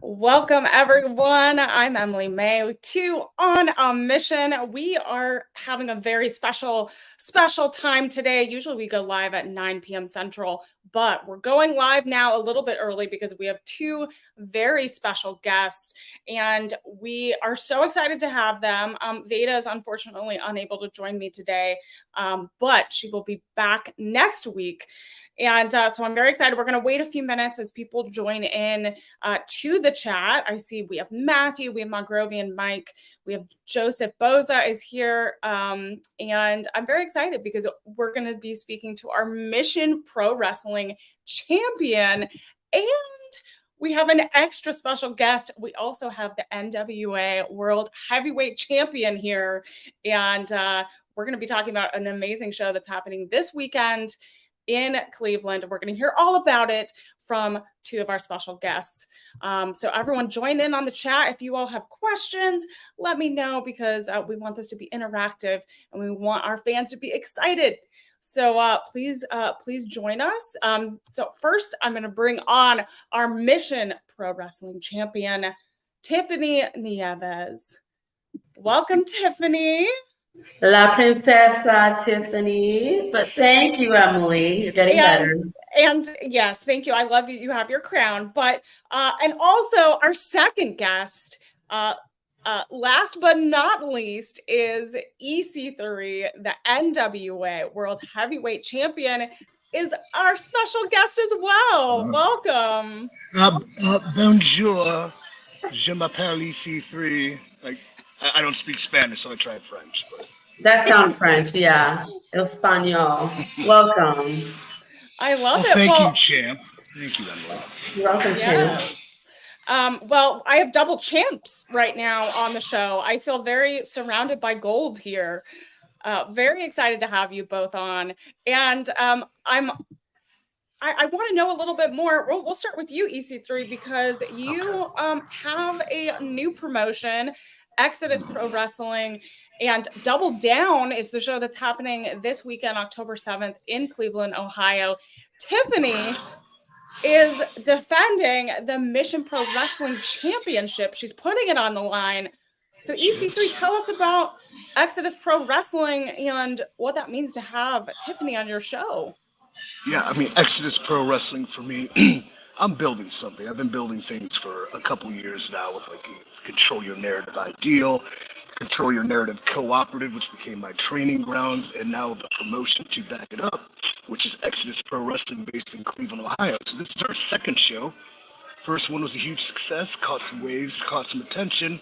Welcome, everyone. I'm Emily May to On a Mission. We are having a very special time today. Usually we go live at 9 p.m. Central, but we're going live now a little bit early because we have two very special guests, and we are so excited to have them. Veda is unfortunately unable to join me today, but she will be back next week. And so I'm very excited. We're going to wait a few minutes as people join in to the chat. I see we have Matthew, we have Mongrovian Mike, we have Joseph Boza is here. And I'm very excited because we're going to be speaking to our Mission Pro Wrestling champion. And we have an extra special guest. We also have the NWA World Heavyweight Champion here. And we're going to be talking about an amazing show that's happening this weekend in Cleveland. We're going to hear all about it from two of our special guests. So everyone join in on the chat. If you all have questions, let me know, because we want this to be interactive and we want our fans to be excited. So please join us. So first, I'm going to bring on our Mission Pro Wrestling champion, Tiffany Nieves. Welcome, Tiffany. La Princesa, Tiffany. But thank you, Emily. You're getting better. And yes, thank you. I love you. You have your crown. But and also our second guest, last but not least, is EC3, the NWA World Heavyweight Champion, is our special guest as well. Welcome. Bonjour. Je m'appelle EC3. I don't speak Spanish, so I tried French. But that sounds French, yeah. Espanol. Welcome. I love it. Thank you, champ. Thank you, Emily. You're welcome, champ. Well, I have double champs right now on the show. I feel very surrounded by gold here. Very excited to have you both on. And I want to know a little bit more. We'll start with you, EC3, because you have a new promotion, Exodus Pro Wrestling, and Double Down is the show that's happening this weekend, October 7th in Cleveland, Ohio. Tiffany is defending the Mission Pro Wrestling Championship. She's putting it on the line. So EC3, tell us about Exodus Pro Wrestling and what that means to have Tiffany on your show. Yeah, I mean, Exodus Pro Wrestling for me, I'm building something. I've been building things for a couple years now with Control Your Narrative Ideal, Control Your Narrative Cooperative, which became my training grounds, and now the promotion to back it up, which is Exodus Pro Wrestling based in Cleveland, Ohio. So this is our second show. First one was a huge success, caught some waves, caught some attention.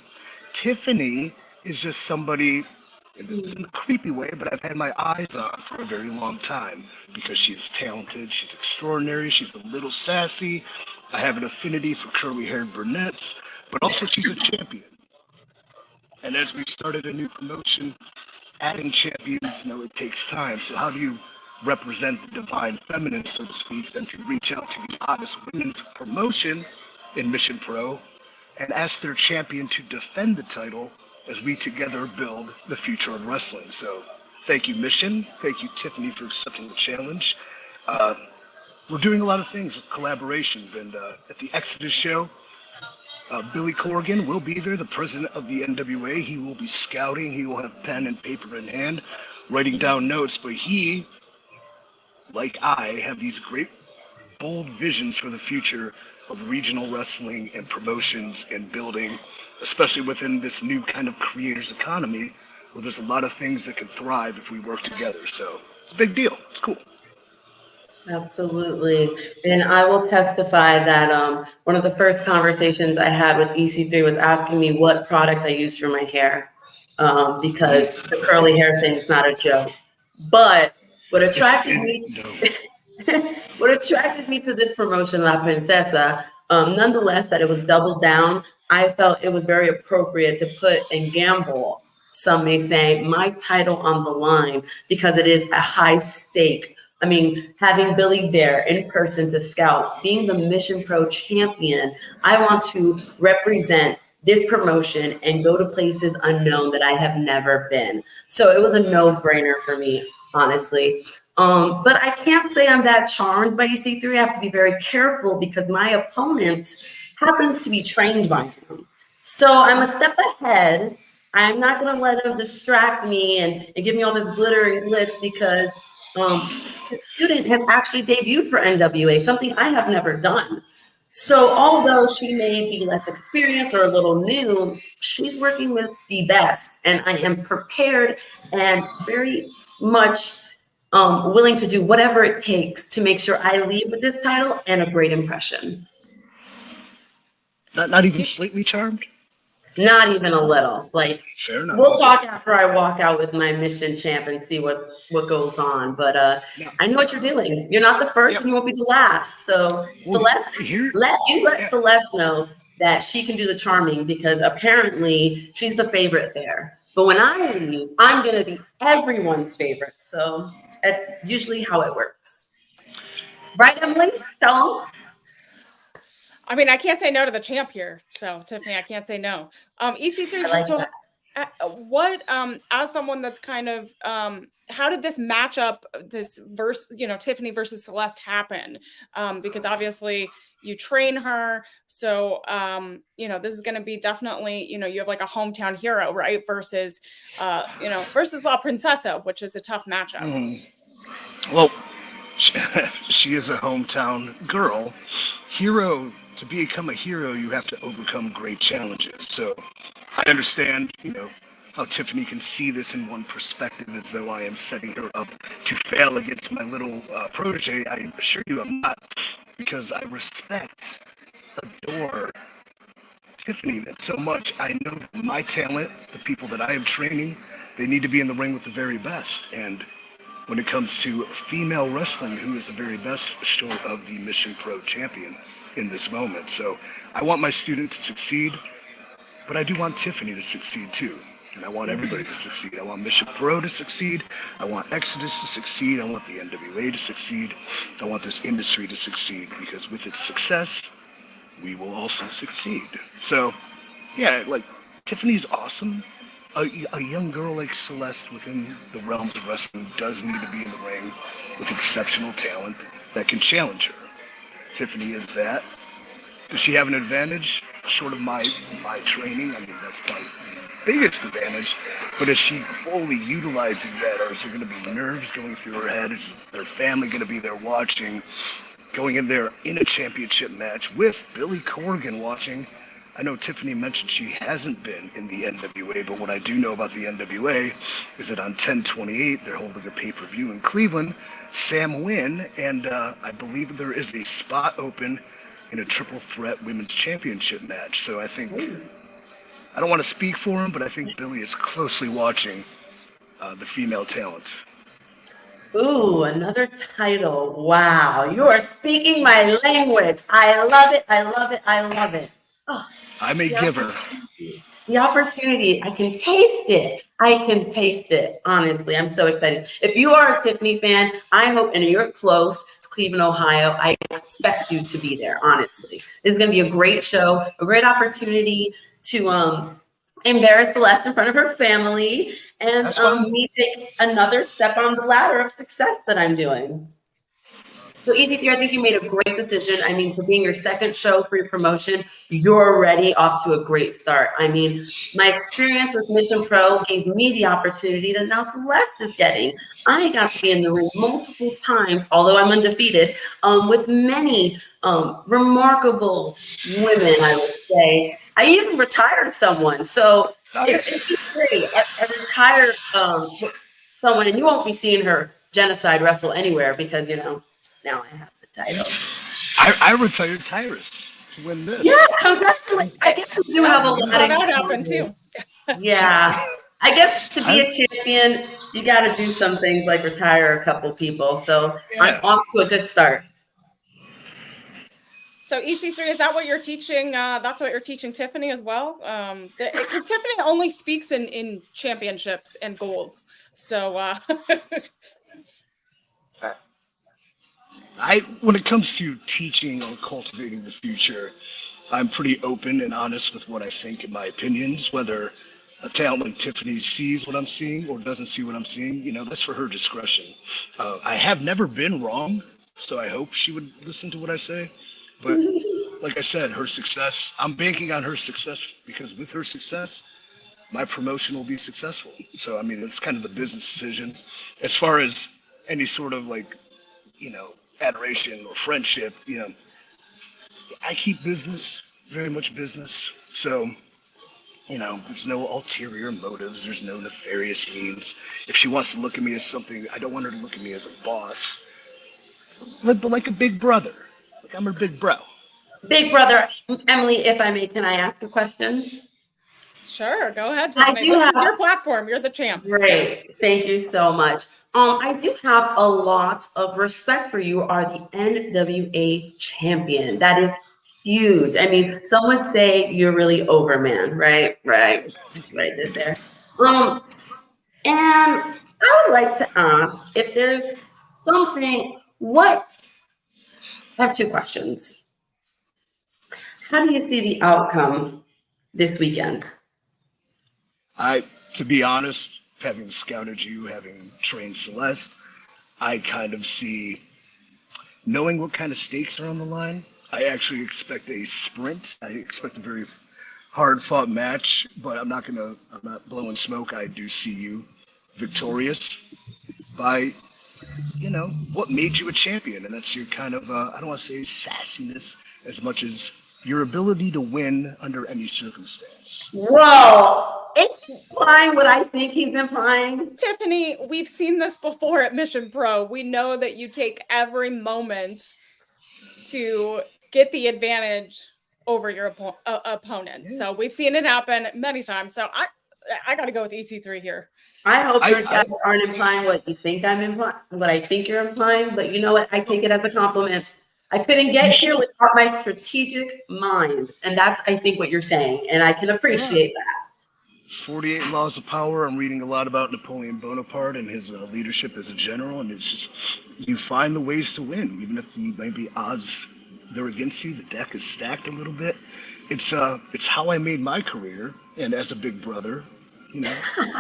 Tiffany is just somebody, and this is in a creepy way, but I've had my eyes on for a very long time because she's talented, she's extraordinary, she's a little sassy. I have an affinity for curly-haired brunettes, but also she's a champion. And as we started a new promotion, adding champions, it takes time. So how do you represent the divine feminine, so to speak, and to reach out to the hottest women's promotion in Mission Pro and ask their champion to defend the title as we together build the future of wrestling. So thank you, Mission. Thank you, Tiffany, for accepting the challenge. We're doing a lot of things with collaborations, and at the Exodus show, Billy Corrigan will be there, the president of the NWA. He will be scouting. He will have pen and paper in hand, writing down notes. But he, like I, have these great, bold visions for the future of regional wrestling and promotions and building, especially within this new kind of creators economy, where there's a lot of things that can thrive if we work together. So it's a big deal. It's cool. Absolutely. And I will testify that one of the first conversations I had with EC3 was asking me what product I use for my hair, because the curly hair thing is not a joke. But what attracted me to this promotion, La Princesa, nonetheless, that it was Double Down, I felt it was very appropriate to put and gamble, some may say, my title on the line, because it is a high stake. I mean, having Billy there in person to scout, being the Mission Pro champion, I want to represent this promotion and go to places unknown that I have never been. So it was a no-brainer for me, honestly. But I can't say I'm that charmed by EC3. I have to be very careful because my opponent happens to be trained by him. So I'm a step ahead. I'm not going to let him distract me and give me all this glitter and glitz because his student has actually debuted for NWA, something I have never done. So although she may be less experienced or a little new, she's working with the best, and I am prepared and very much willing to do whatever it takes to make sure I leave with this title and a great impression. Not even slightly charmed? Not even a little. Like, fair enough. We'll talk after I walk out with my mission champ and see what goes on. But I know what you're doing. You're not the first, and you won't be the last. So Celeste, let Celeste know that she can do the charming, because apparently she's the favorite there. But when I leave, I'm gonna be everyone's favorite. So that's usually how it works. Right, Emily? Tell them. I mean, I can't say no to the champ here. So Tiffany, I can't say no. EC3, like so what, as someone that's kind of, how did this matchup, this verse, Tiffany versus Celeste happen? Because obviously you train her. So, this is going to be definitely, you have like a hometown hero, right? Versus, versus La Princesa, which is a tough matchup. Mm-hmm. Well, she is a hometown girl. Hero, to become a hero, you have to overcome great challenges. So I understand, how Tiffany can see this in one perspective, as though I am setting her up to fail against my little protege. I assure you I'm not, because I respect, adore Tiffany so much. I know that my talent, the people that I am training, they need to be in the ring with the very best. And when it comes to female wrestling, who is the very best short of the Mission Pro champion in this moment. So I want my student to succeed, but I do want Tiffany to succeed too. And I want everybody to succeed. I want Mission Pro to succeed. I want Exodus to succeed. I want the NWA to succeed. I want this industry to succeed, because with its success, we will also succeed. So, yeah, like, Tiffany's awesome. A young girl like Celeste within the realms of wrestling does need to be in the ring with exceptional talent that can challenge her. Tiffany is that. Does she have an advantage short of my training? I mean, that's my biggest advantage. But is she fully utilizing that, or is there going to be nerves going through her head? Is their family going to be there watching, going in there in a championship match with Billy Corgan watching? I know Tiffany mentioned she hasn't been in the NWA, but what I do know about the NWA is that on 10/28, they're holding a pay-per-view in Cleveland, Sam Wynn, and I believe there is a spot open in a triple threat women's championship match. So I think, I don't want to speak for him, but I think Billy is closely watching the female talent. Ooh, another title. Wow, you are speaking my language. I love it. I love it. I love it. Oh, I'm a giver. The opportunity, I can taste it. I can taste it. Honestly, I'm so excited. If you are a Tiffany fan, I hope, and you're close to Cleveland, Ohio, I expect you to be there, honestly. This is going to be a great show, a great opportunity to embarrass Celeste in front of her family, and me take another step on the ladder of success that I'm doing. So EC3, I think you made a great decision. I mean, for being your second show for your promotion, you're already off to a great start. I mean, my experience with Mission Pro gave me the opportunity that now Celeste is getting. I got to be in the ring multiple times, although I'm undefeated, with many remarkable women, I would say. I even retired someone. So it's great. I retired someone, and you won't be seeing her genocide wrestle anywhere because, now I have the title. I retired Tyrus to win this. Yeah, congratulations. I guess we do have a lot of that happened too. Yeah. I guess to be a champion, you got to do some things like retire a couple people. So I'm off to a good start. So EC3, is that what you're teaching? That's what you're teaching Tiffany as well? Because Tiffany only speaks in championships and gold. So when it comes to teaching or cultivating the future, I'm pretty open and honest with what I think and my opinions. Whether a talent like Tiffany sees what I'm seeing or doesn't see what I'm seeing, that's for her discretion. I have never been wrong, so I hope she would listen to what I say. But like I said, her success, I'm banking on her success because with her success, my promotion will be successful. So, I mean, it's kind of the business decision. As far as any sort of like, adoration or friendship, I keep business, very much business. So, there's no ulterior motives. There's no nefarious means. If she wants to look at me as something, I don't want her to look at me as a boss, but like a big brother. Like I'm her big bro. Big brother, Emily, if I may, can I ask a question? Sure, go ahead, I Tiffany. do This have is your platform. You're the champ. Great. Thank you so much. I do have a lot of respect for you. Are the NWA champion. That is huge. I mean, some would say you're really over, man. Right. That's what I did there. And I would like to ask if there's something. I have two questions. How do you see the outcome this weekend? To be honest, having scouted you, having trained Celeste, I kind of see, knowing what kind of stakes are on the line, I actually expect a sprint. I expect a very hard-fought match, but I'm not blowing smoke. I do see you victorious by, what made you a champion, and that's your kind of, I don't want to say sassiness as much as your ability to win under any circumstance. Whoa, it's implying what I think he's implying. Tiffany, we've seen this before at Mission Pro. We know that you take every moment to get the advantage over your opponent. Yeah. So we've seen it happen many times. So I got to go with EC3 here. I hope you guys aren't implying what you think I'm implying, what I think you're implying, but you know what? I take it as a compliment. I couldn't get here without my strategic mind. And that's, I think, what you're saying. And I can appreciate that. 48 Laws of Power. I'm reading a lot about Napoleon Bonaparte and his leadership as a general. And it's just, you find the ways to win, even if maybe odds they're against you. The deck is stacked a little bit. It's how I made my career. And as a big brother,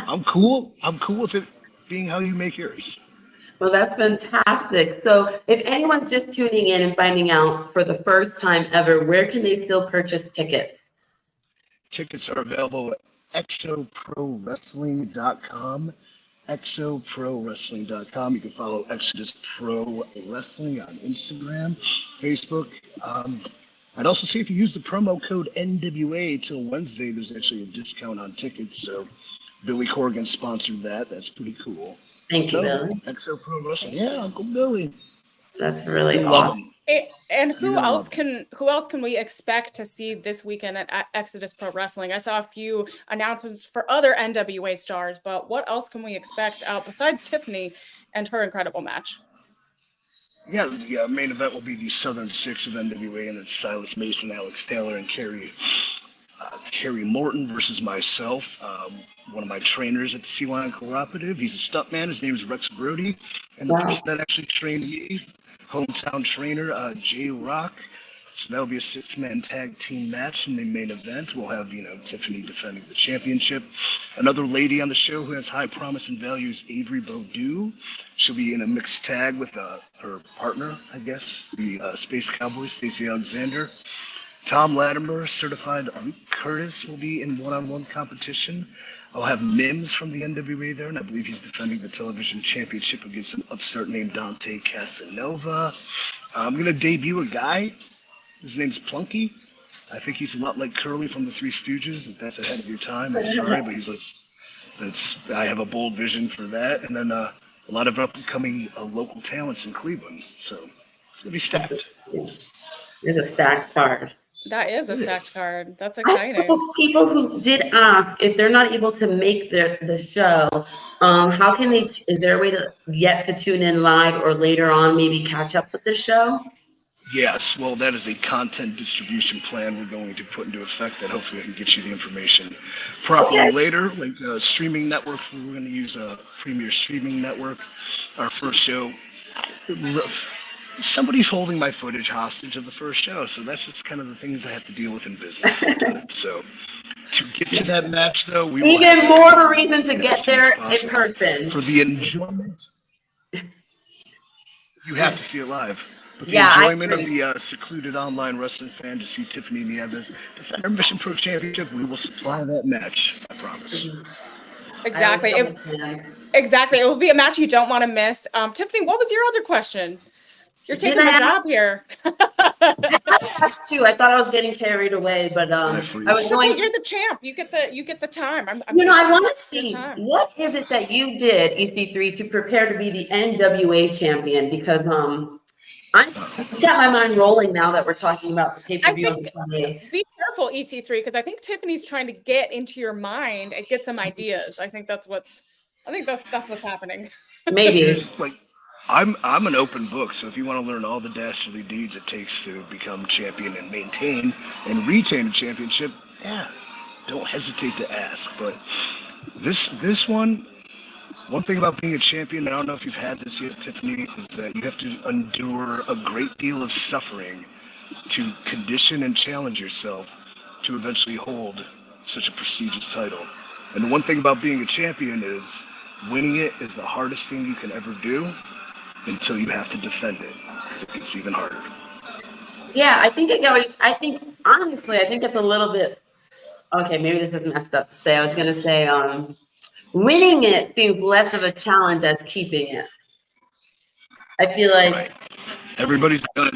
I'm cool. I'm cool with it being how you make yours. Well, that's fantastic. So if anyone's just tuning in and finding out for the first time ever, where can they still purchase tickets? Tickets are available at exoprowrestling.com. exoprowrestling.com. You can follow Exodus Pro Wrestling on Instagram, Facebook. I'd also say if you use the promo code NWA till Wednesday, there's actually a discount on tickets. So Billy Corgan sponsored that. That's pretty cool. Thank you, Billy. Exo Pro Wrestling. Yeah, Uncle Billy. That's really awesome. And who else can we expect to see this weekend at Exodus Pro Wrestling? I saw a few announcements for other NWA stars, but what else can we expect besides Tiffany and her incredible match? Yeah, the main event will be the Southern Six of NWA, and it's Silas Mason, Alex Taylor, and Kerry Morton versus myself. One of my trainers at the Sea Lion Cooperative. He's a stuntman. His name is Rex Brody. And the person that actually trained me, hometown trainer, Jay Rock. So that'll be a 6-man tag team match in the main event. We'll have, Tiffany defending the championship. Another lady on the show who has high promise and value is Avery Beaudue. She'll be in a mixed tag with her partner, I guess, the Space Cowboy, Stacey Alexander. Tom Latimer, certified Luke Curtis, will be in one-on-one competition. I'll have Mims from the NWA there, and I believe he's defending the television championship against an upstart named Dante Casanova. I'm going to debut a guy. His name's Plunky. I think he's a lot like Curly from the Three Stooges. If that's ahead of your time, I'm sorry, but he's like, I have a bold vision for that. And then a lot of up-and-coming local talents in Cleveland. So it's going to be stacked. It's a stacked card. That is a stacked card. That's exciting. People who did ask if they're not able to make the show, how can they? Is there a way to get to tune in live or later on maybe catch up with the show? Yes, well, that is a content distribution plan we're going to put into effect that hopefully I can get you the information properly later. Like streaming networks, we're going to use a Premier Streaming Network. Our first show. Somebody's holding my footage hostage of the first show, so that's just kind of the things I have to deal with in business. So to get to that match, though, we even more of a reason to get there in person for the enjoyment. You have to see it live. But the Yeah, I enjoyment of agree. the secluded online wrestling fan to see Tiffany Nieves defend her Mission Pro Championship, we will supply that match. I promise. I always Exactly. tell my fans. Exactly. It will be a match you don't want to miss. Tiffany, what was your other question? You're Did taking my I job here. ask two? I thought I was getting carried away, but I I was freeze. Okay, going. you're the champ. You get the time. I'm You know, I giving want to your see time. what is it that you did, EC3, to prepare to be the NWA champion? Because I got my mind rolling now that we're talking about the I pay-per-view on think the 28th. be careful, EC3, because I think Tiffany's trying to get into your mind and get some ideas. I think that's what's happening. Maybe. Here's like, I'm an open book. So if you want to learn all the dastardly deeds it takes to become champion and maintain and retain a championship, yeah, don't hesitate to ask. But this one thing about being a champion, I don't know if you've had this yet, Tiffany, is that you have to endure a great deal of suffering to condition and challenge yourself to eventually hold such a prestigious title. And the one thing about being a champion is winning it is the hardest thing you can ever do until you have to defend it, because it gets even harder. Yeah, I think I think honestly, I think it's a little bit okay, maybe this is messed up to say. I was gonna say winning it seems less of a challenge as keeping it. I feel like Right. Everybody's done it.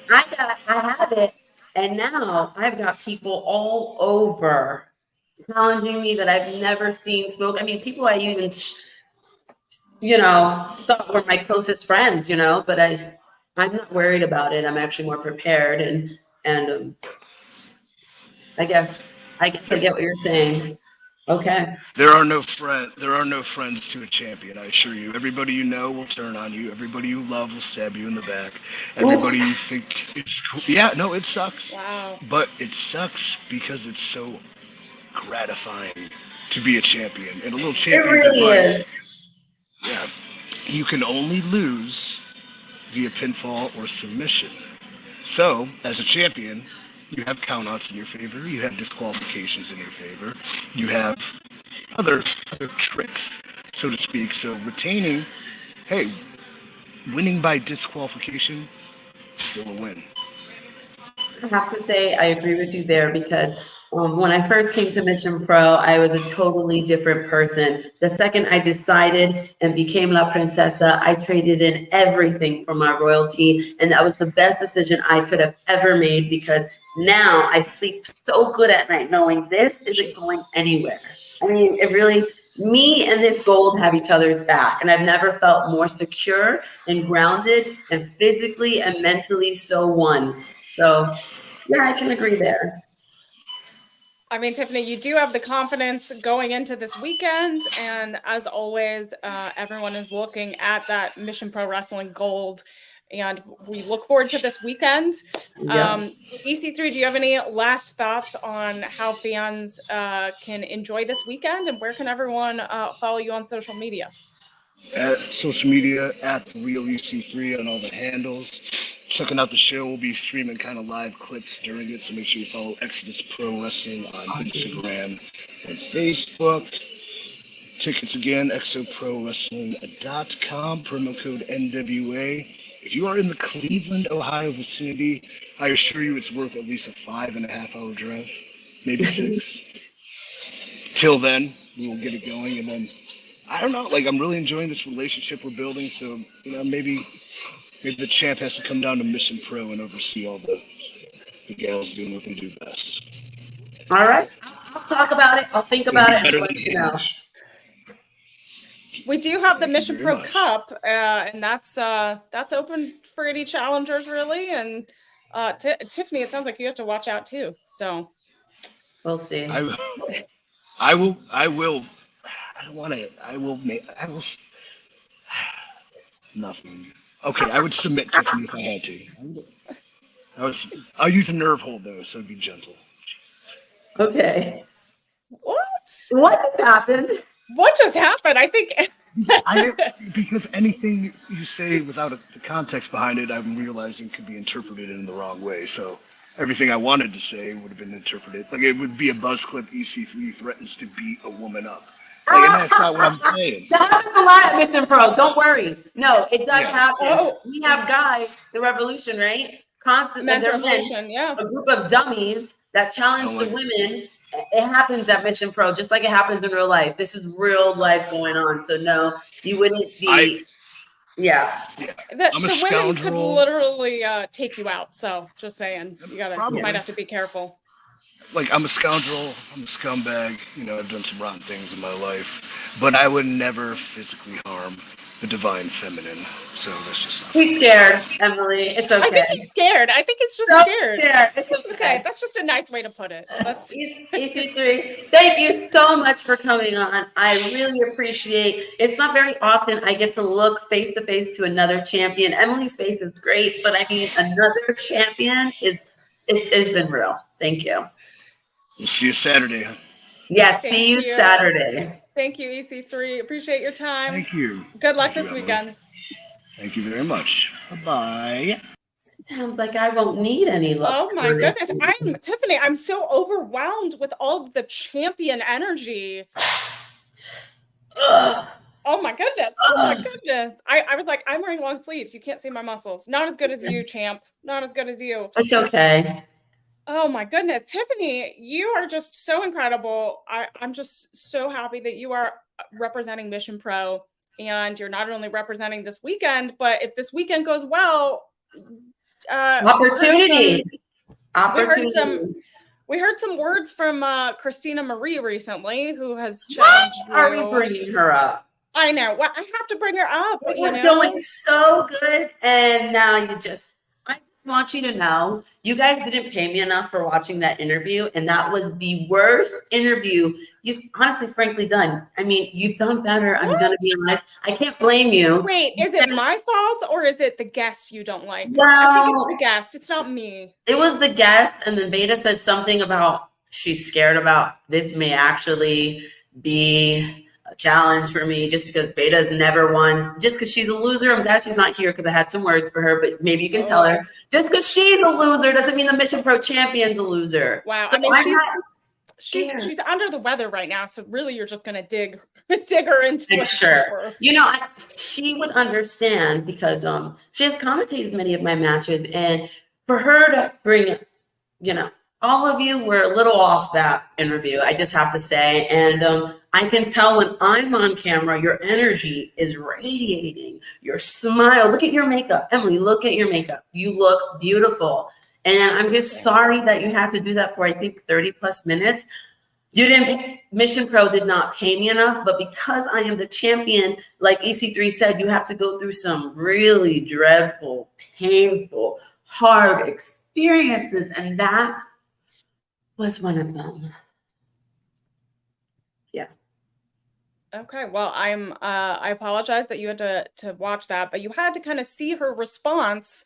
I have it, and now I've got people all over challenging me that I've never seen smoke. I mean, people I even, thought were my closest friends, but I'm not worried about it. I'm actually more prepared, and I guess I get what you're saying. Okay. There are no friends to a champion, I assure you. Everybody you know will turn on you. Everybody you love will stab you in the back. Everybody Oof. you think is cool. Yeah, no, it sucks. Wow. But it sucks because it's so gratifying to be a champion. And a little It champion's really advice, is. yeah, you can only lose via pinfall or submission. So, as a champion, you have countouts in your favor, you have disqualifications in your favor, you have other tricks, so to speak. So retaining, hey, winning by disqualification, still a win. I have to say I agree with you there because when I first came to Mission Pro, I was a totally different person. The second I decided and became La Princesa, I traded in everything for my royalty, and that was the best decision I could have ever made because now I sleep so good at night knowing this isn't going anywhere. I mean, it really, me and this gold have each other's back, and I've never felt more secure and grounded and physically and mentally so one. So, yeah, I can agree there. I mean, Tiffany, you do have the confidence going into this weekend. And as always, everyone is looking at that Mission Pro Wrestling Gold. And we look forward to this weekend. Yep. EC3, do you have any last thoughts on how fans can enjoy this weekend? And where can everyone follow you on social media? At social media, at the Real EC3 on all the handles. Checking out the show. We'll be streaming kind of live clips during it, so make sure you follow Exodus Pro Wrestling on Awesome. Instagram and Facebook. Tickets again, exoprowrestling.com, promo code NWA. If you are in the Cleveland, Ohio vicinity, I assure you it's worth at least a 5.5 hour drive, maybe 6. Till then, we will get it going, and then I don't know. Like, I'm really enjoying this relationship we're building. So, maybe the champ has to come down to Mission Pro and oversee all the gals doing what they do best. All right. I'll talk about it. I'll think about it and Better I'll than let you know. Hinge. We do have the Thank you Mission very Pro much. Cup, and that's open for any challengers, really. And Tiffany, it sounds like you have to watch out too. So We'll see. I will. I don't want to. I will. Nothing. Okay, I would submit, Tiffany, if I had to. I'll use a nerve hold though, so be gentle. Okay. what? What just happened? What just happened? I think. Because anything you say without the context behind it, I'm realizing could be interpreted in the wrong way. So everything I wanted to say would have been interpreted like it would be a buzz clip. EC3 threatens to beat a woman up. Like, and that's not what I'm saying. That happens a lot at Mission Pro. Don't worry. No, it does Yeah. happen. Oh. We have guys, the Revolution, right? Constant, Men's they're men, Revolution, yeah. a group of dummies that challenge Oh the my- women. It happens at Mission Pro, just like it happens in real life. This is real life going on. So no, you wouldn't be. Yeah. The I'm a women could scoundrel. literally take you out. So just saying, you Probably. might have to be careful. Like, I'm a scoundrel, I'm a scumbag, you know, I've done some rotten things in my life, but I would never physically harm the divine feminine. So that's just not. He's scared, Emily. It's okay. I think he's scared. I think it's just So scared. It's It's okay. That's just a nice way to put it. That's EC3, thank you so much for coming on. I really appreciate. It's not very often I get to look face to face to another champion. Emily's face is great, but I mean another champion it's been real. Thank you. We'll see you Saturday. Yes, Thank see you you. Saturday. Thank you, EC3. Appreciate your time. Thank you. Good luck Thank this you, Emily. weekend. Thank you very much. Bye-bye. Sounds like I won't need any luck. Oh my on this goodness. Tiffany, I'm so overwhelmed with all of the champion energy. Ugh. Oh my goodness. Oh my goodness. I was like, I'm wearing long sleeves. You can't see my muscles. Not as good as you, champ. Not as good as you. It's okay. Oh my goodness. Tiffany, you are just so incredible. I'm just so happy that you are representing Mission Pro, and you're not only representing this weekend, but if this weekend goes well, Opportunity. We heard some words from Christina Marie recently, who has Why challenged are we you. bringing her up? I know. Well, I have to bring her up. We're doing so good, and now I just want you to know, you guys didn't pay me enough for watching that interview, and that was the worst interview you've honestly, frankly done. I mean, you've done better. I'm gonna be honest. I can't blame you. Wait, is it my fault or is it the guest you don't like? Well, I think it's the guest. It's not me. It was the guest, and then Veda said something about she's scared about this may actually be a challenge for me just because Veta's never won. Just because she's a loser, I'm glad she's not here because I had some words for her, but maybe you can tell her. Just because she's a loser doesn't mean the Mission Pro champion's a loser. Wow. So I mean, she's under the weather right now, so really you're just gonna dig her into it. Sure. You know, she would understand because she has commentated many of my matches, and for her to bring, you know, all of you were a little off that interview, I just have to say. And I can tell when I'm on camera, your energy is radiating. Your smile. Look at your makeup. Emily, look at your makeup. You look beautiful. And I'm just sorry that you had to do that for, I think, 30 plus minutes. Mission Pro did not pay me enough, but because I am the champion, like EC3 said, you have to go through some really dreadful, painful, hard experiences. And that was one of them. Yeah. Okay. Well, I apologize that you had to watch that, but you had to kind of see her response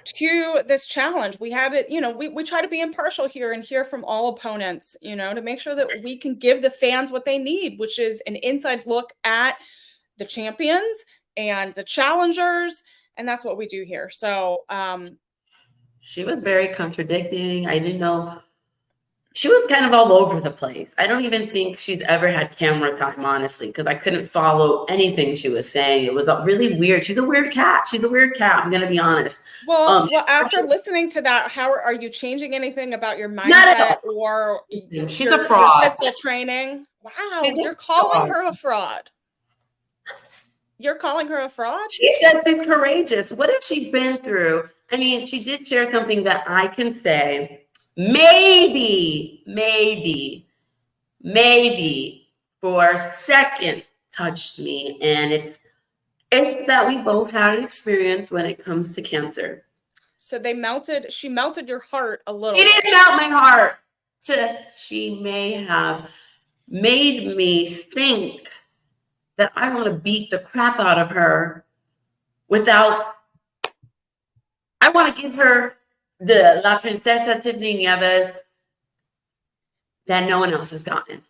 to this challenge. We had it, you know, we try to be impartial here and hear from all opponents, you know, to make sure that we can give the fans what they need, which is an inside look at the champions and the challengers. And that's what we do here. So she was very contradicting. I didn't know. She was kind of all over the place. I don't even think she's ever had camera time, honestly, because I couldn't follow anything she was saying. It was really weird. She's a weird cat. She's a weird cat. I'm going to be honest. Well, after listening to that, how are you changing anything about your mindset or she's a fraud. Your physical training? Wow, you're calling her a fraud. You're calling her a fraud? She said she's courageous. What has she been through? I mean, she did share something that I can say maybe for a second touched me, and it's that we both had an experience when it comes to cancer. So she melted your heart a little. She didn't melt my heart. She may have made me think that I want to beat the crap out of her I want to give her the La Princesa Tiffany Nieves that no one else has gotten.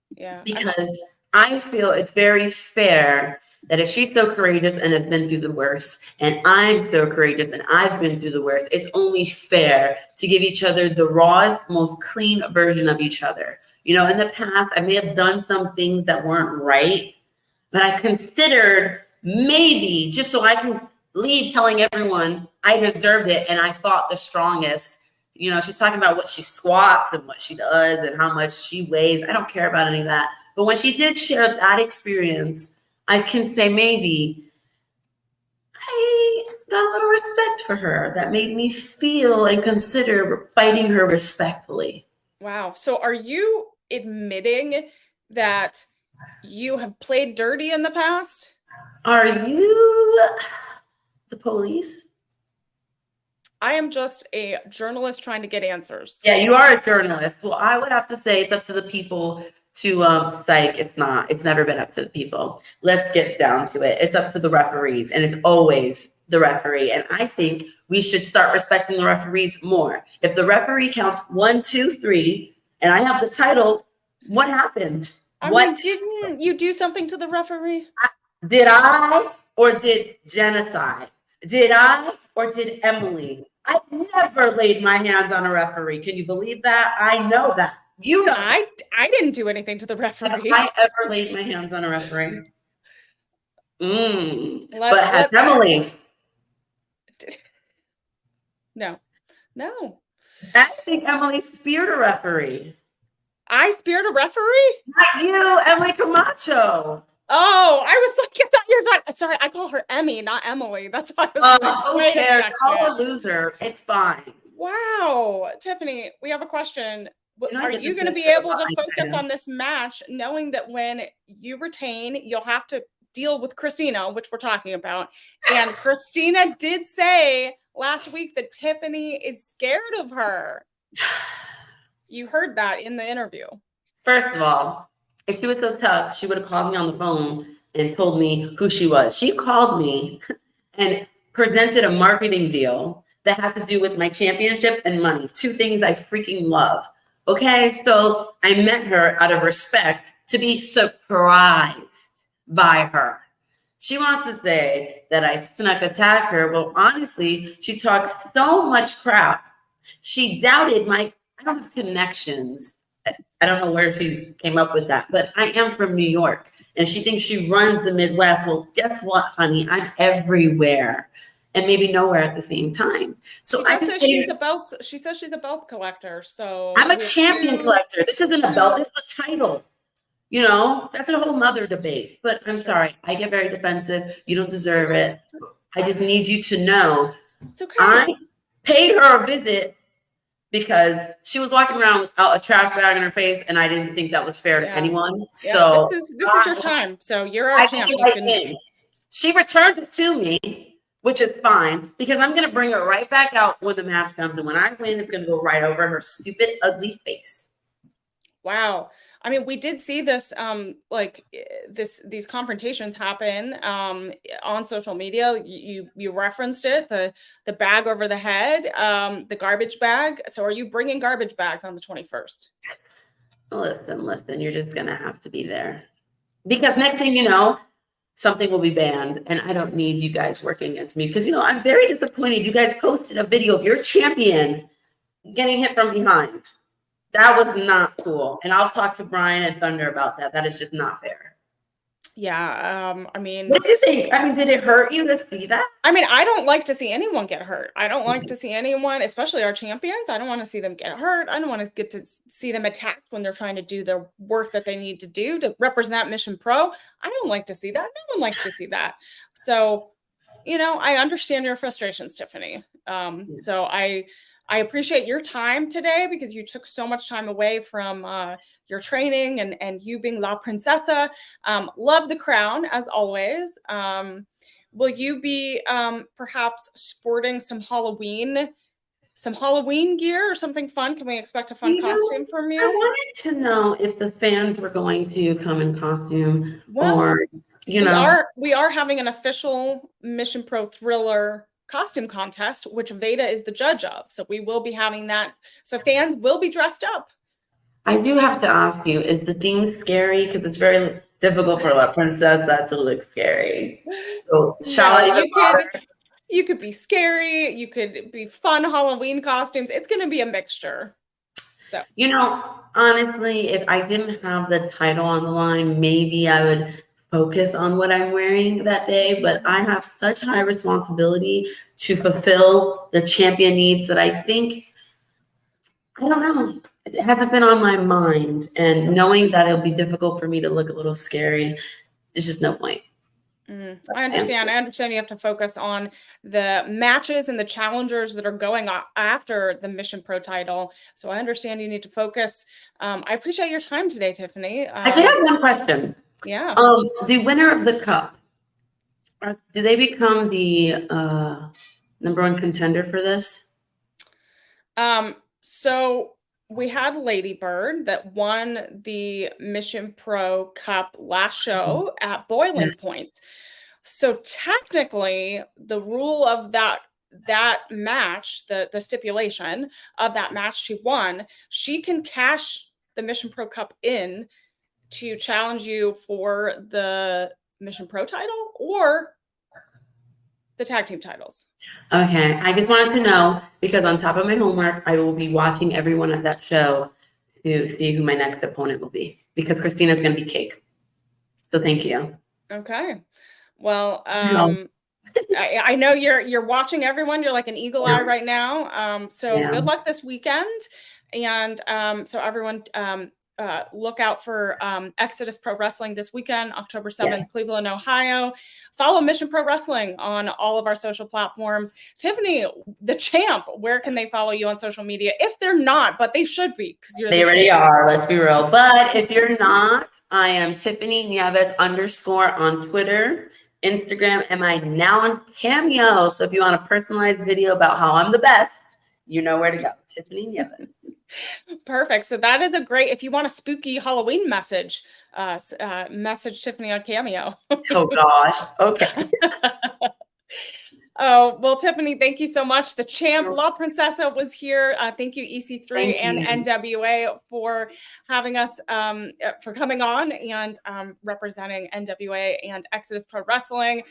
Yeah. Because I feel it's very fair that if she's so courageous and has been through the worst, and I'm so courageous and I've been through the worst, it's only fair to give each other the rawest, most clean version of each other. You know, in the past, I may have done some things that weren't right, but I considered maybe just so I can leave telling everyone I deserved it and I fought the strongest. You know, she's talking about what she squats and what she does and how much she weighs. I don't care about any of that. But when she did share that experience, I can say maybe I got a little respect for her that made me feel and consider fighting her respectfully. Wow. So are you admitting that you have played dirty in the past? Are you the police? I am just a journalist trying to get answers. Yeah, you are a journalist. Well, I would have to say it's up to the people to psych. It's not. It's never been up to the people. Let's get down to it. It's up to the referees, and it's always the referee. And I think we should start respecting the referees more. If the referee counts 1, 2, 3, and I have the title, what happened? I mean, didn't you do something to the referee? Did I or did genocide? Did I or did Emily? I never laid my hands on a referee. Can you believe that? I know that. You know. I didn't do anything to the referee. Have I ever laid my hands on a referee? But has Emily? No. I think Emily speared a referee. I speared a referee? Not you, Emily Camacho. Oh, I was like, I thought you were talking. Sorry, I call her Emmy, not Emily. That's why I was like, who cares? Call a loser. It's fine. Wow. Tiffany, we have a question. Are you going to be able to focus on this match, knowing that when you retain, you'll have to deal with Christina, which we're talking about. And Christina did say last week that Tiffany is scared of her. You heard that in the interview. First of all, if she was so tough, she would have called me on the phone and told me who she was. She called me and presented a marketing deal that had to do with my championship and money, 2 things I freaking love. Okay, so I met her out of respect to be surprised by her. She wants to say that I snuck attack her. Well, honestly, she talked so much crap. She doubted I don't have connections. I don't know where she came up with that, but I am from New York and she thinks she runs the Midwest. Well, guess what, honey? I'm everywhere and maybe nowhere at the same time. So she says she's a belt collector. So I'm a champion collector. This isn't a belt, this is a title. You know, that's a whole nother debate, but I'm sorry. I get very defensive. You don't deserve it. I just need you to know it's okay. I paid her a visit because she was walking around without a trash bag in her face, and I didn't think that was fair to anyone. Yeah, so this is your time. So you're our champion. She returned it to me, which is fine because I'm going to bring her right back out when the match comes, and when I win, it's going to go right over her stupid, ugly face. Wow. I mean, we did see this, these confrontations happen on social media. You referenced it, the bag over the head, the garbage bag. So are you bringing garbage bags on the 21st? Listen, you're just going to have to be there. Because next thing you know, something will be banned. And I don't need you guys working against me. Because, I'm very disappointed. You guys posted a video of your champion getting hit from behind. That was not cool. And I'll talk to Brian and Thunder about that. That is just not fair. Yeah. I mean, what did you think? I mean, did it hurt you to see that? I mean, I don't like to see anyone get hurt. I don't like to see anyone, especially our champions. I don't want to see them get hurt. I don't want to get to see them attacked when they're trying to do their work that they need to do to represent Mission Pro. I don't like to see that. No one likes to see that. So, I understand your frustrations, Tiffany. So I appreciate your time today because you took so much time away from your training and you being La Princesa. Love the crown as always. Will you be perhaps sporting some Halloween gear or something fun? Can we expect a fun costume from you? I wanted to know if the fans were going to come in costume or, We are having an official Mission Pro Thriller costume contest, which Veda is the judge of. So we will be having that. So fans will be dressed up. I do have to ask you, is the theme scary? Because it's very difficult for La Princesa to look scary. So you could be scary. You could be fun Halloween costumes. It's going to be a mixture. So, You know, honestly, if I didn't have the title on the line, maybe I would focus on what I'm wearing that day. But I have such high responsibility to fulfill the champion needs that I think, I don't know, it hasn't been on my mind. And knowing that it'll be difficult for me to look a little scary, there's just no point. I understand. I understand you have to focus on the matches and the challengers that are going after the Mission Pro title. So I understand you need to focus. I appreciate your time today, Tiffany. I did have one question. Yeah. The winner of the cup, do they become the number one contender for this? So we had Lady Bird that won the Mission Pro Cup last show at Boiling Point. So technically, the rule of that match, the stipulation of that match she won, she can cash the Mission Pro Cup in to challenge you for the Mission Pro title or the tag team titles. Okay, I just wanted to know because on top of my homework, I will be watching everyone at that show to see who my next opponent will be because Christina's going to be cake. So thank you. Okay. Well, I know you're watching everyone. You're like an eagle eye right now. So good luck this weekend. And so everyone look out for Exodus Pro Wrestling this weekend, October 7th, Cleveland, Ohio. Follow Mission Pro Wrestling on all of our social platforms. Tiffany, the champ, where can they follow you on social media? If they're not, but they should be because you're they already are, let's be real. But if you're not, I am Tiffany Nieves _ on Twitter, Instagram, and I'm now on Cameo. So if you want a personalized video about how I'm the best, you know where to go. Tiffany Nieves. Perfect. So that is a great, if you want a spooky Halloween message, message Tiffany on Cameo. Oh gosh. Okay. Oh, well, Tiffany, thank you so much. The champ, La Princesa, was here. Thank you, EC3 and NWA for having us, for coming on and representing NWA and Exodus Pro Wrestling.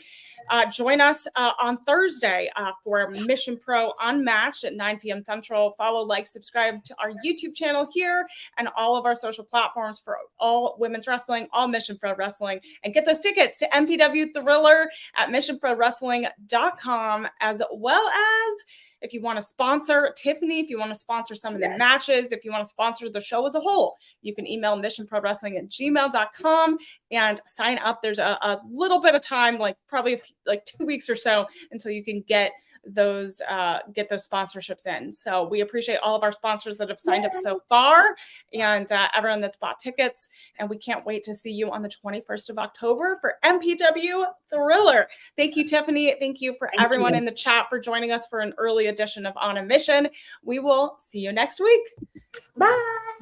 Join us on Thursday for Mission Pro Unmatched at 9 p.m. Central. Follow, like, subscribe to our YouTube channel here and all of our social platforms for all women's wrestling, all Mission Pro Wrestling, and get those tickets to MPW Thriller at missionprowrestling.com, as well as if you want to sponsor Tiffany, if you want to sponsor some of the matches, if you want to sponsor the show as a whole, you can email missionprowrestling@gmail.com and sign up. There's a little bit of time, like probably like 2 weeks or so, until you can get those sponsorships in. So we appreciate all of our sponsors that have signed up so far and everyone that's bought tickets. And we can't wait to see you on the 21st of October for MPW Thriller. Thank you, Tiffany. Thank you for everyone in the chat for joining us for an early edition of On a Mission. We will see you next week. Bye.